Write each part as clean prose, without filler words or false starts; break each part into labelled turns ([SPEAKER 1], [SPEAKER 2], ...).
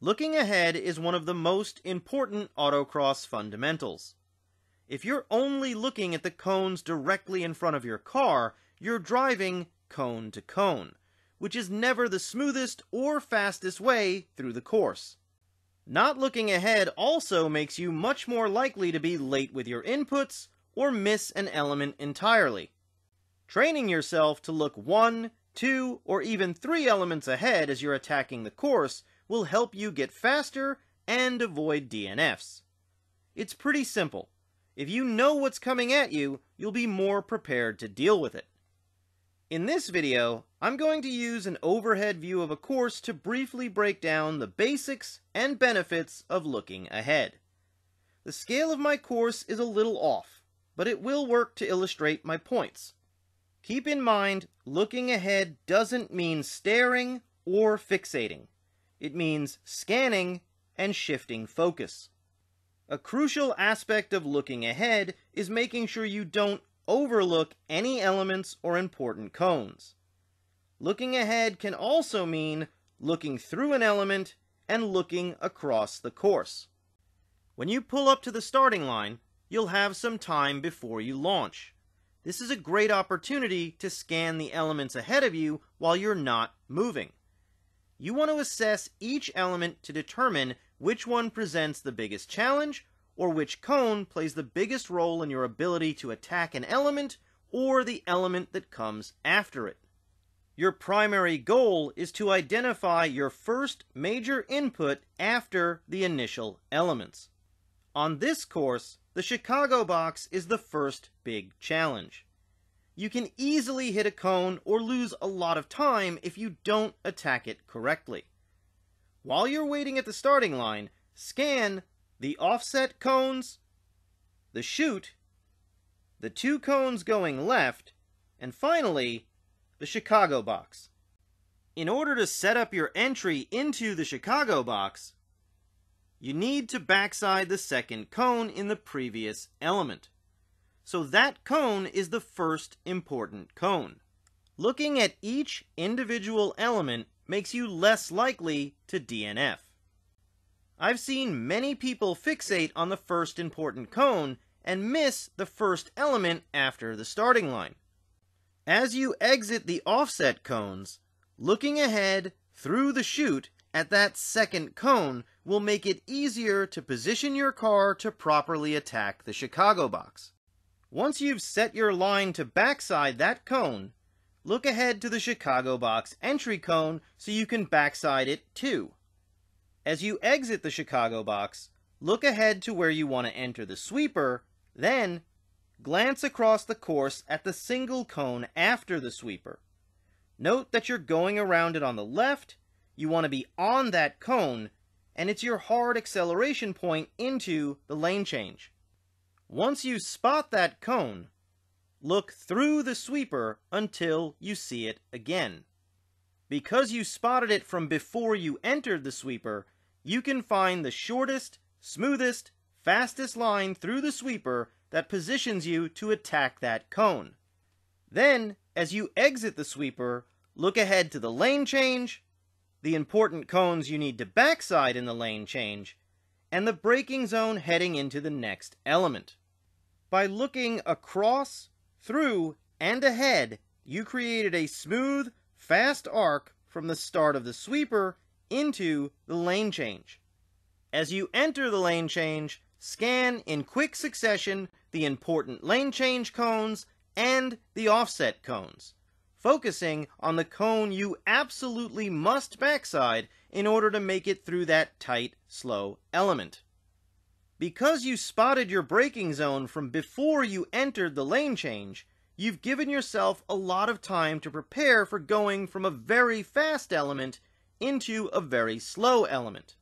[SPEAKER 1] Looking ahead is one of the most important autocross fundamentals. If you're only looking at the cones directly in front of your car, you're driving cone to cone, which is never the smoothest or fastest way through the course. Not looking ahead also makes you much more likely to be late with your inputs or miss an element entirely. Training yourself to look 1, 2, or even 3 elements ahead as you're attacking the course will help you get faster and avoid DNFs. It's pretty simple. If you know what's coming at you, you'll be more prepared to deal with it. In this video, I'm going to use an overhead view of a course to briefly break down the basics and benefits of looking ahead. The scale of my course is a little off, but it will work to illustrate my points. Keep in mind, looking ahead doesn't mean staring or fixating. It means scanning and shifting focus. A crucial aspect of looking ahead is making sure you don't overlook any elements or important cones. Looking ahead can also mean looking through an element and looking across the course. When you pull up to the starting line, you'll have some time before you launch. This is a great opportunity to scan the elements ahead of you while you're not moving. You want to assess each element to determine which one presents the biggest challenge or which cone plays the biggest role in your ability to attack an element or the element that comes after it. Your primary goal is to identify your first major input after the initial elements. On this course, the Chicago box is the first big challenge. You can easily hit a cone or lose a lot of time if you don't attack it correctly. While you're waiting at the starting line, scan the offset cones, the chute, the 2 cones going left, and finally, the Chicago box. In order to set up your entry into the Chicago box, you need to backside the second cone in the previous element. So that cone is the first important cone. Looking at each individual element makes you less likely to DNF. I've seen many people fixate on the first important cone and miss the first element after the starting line. As you exit the offset cones, looking ahead through the chute at that second cone will make it easier to position your car to properly attack the Chicago box. Once you've set your line to backside that cone, look ahead to the Chicago box entry cone so you can backside it too. As you exit the Chicago box, look ahead to where you want to enter the sweeper, then glance across the course at the single cone after the sweeper. Note that you're going around it on the left, you want to be on that cone, and it's your hard acceleration point into the lane change. Once you spot that cone, look through the sweeper until you see it again. Because you spotted it from before you entered the sweeper, you can find the shortest, smoothest, fastest line through the sweeper that positions you to attack that cone. Then, as you exit the sweeper, look ahead to the lane change, the important cones you need to backside in the lane change, and the braking zone heading into the next element. By looking across, through, and ahead, you created a smooth, fast arc from the start of the sweeper into the lane change. As you enter the lane change, scan in quick succession the important lane change cones and the offset cones, focusing on the cone you absolutely must backside in order to make it through that tight, slow element. Because you spotted your braking zone from before you entered the lane change, you've given yourself a lot of time to prepare for going from a very fast element into a very slow element.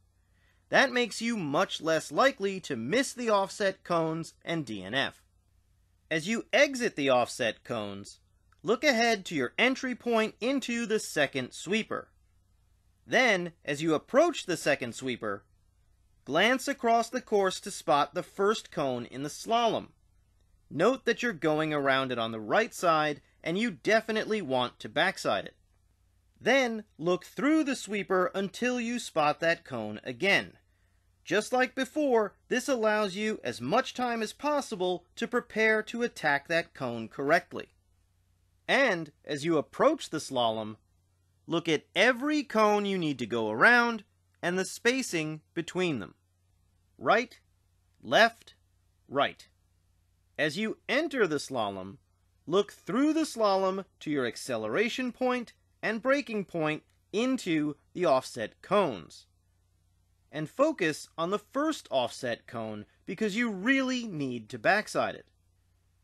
[SPEAKER 1] That makes you much less likely to miss the offset cones and DNF. As you exit the offset cones, look ahead to your entry point into the second sweeper. Then, as you approach the second sweeper, glance across the course to spot the first cone in the slalom. Note that you're going around it on the right side, and you definitely want to backside it. Then look through the sweeper until you spot that cone again. Just like before, this allows you as much time as possible to prepare to attack that cone correctly. And as you approach the slalom, look at every cone you need to go around and the spacing between them. Right, left, right. As you enter the slalom, look through the slalom to your acceleration point and braking point into the offset cones. And focus on the first offset cone because you really need to backside it.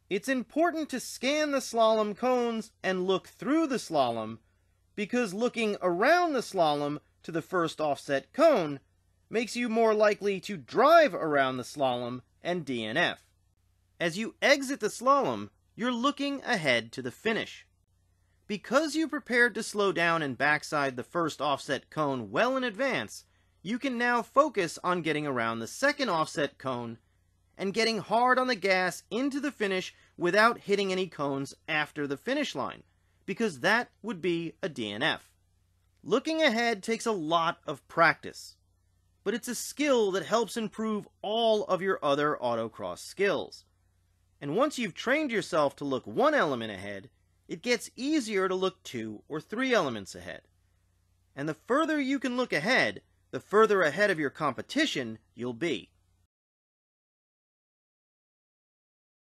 [SPEAKER 1] It's important to scan the slalom cones and look through the slalom because looking around the slalom to the first offset cone makes you more likely to drive around the slalom and DNF. As you exit the slalom, you're looking ahead to the finish. Because you prepared to slow down and backside the first offset cone well in advance, you can now focus on getting around the second offset cone and getting hard on the gas into the finish without hitting any cones after the finish line, because that would be a DNF. Looking ahead takes a lot of practice, but it's a skill that helps improve all of your other autocross skills. And once you've trained yourself to look one element ahead, it gets easier to look 2 or 3 elements ahead. And the further you can look ahead, the further ahead of your competition you'll be.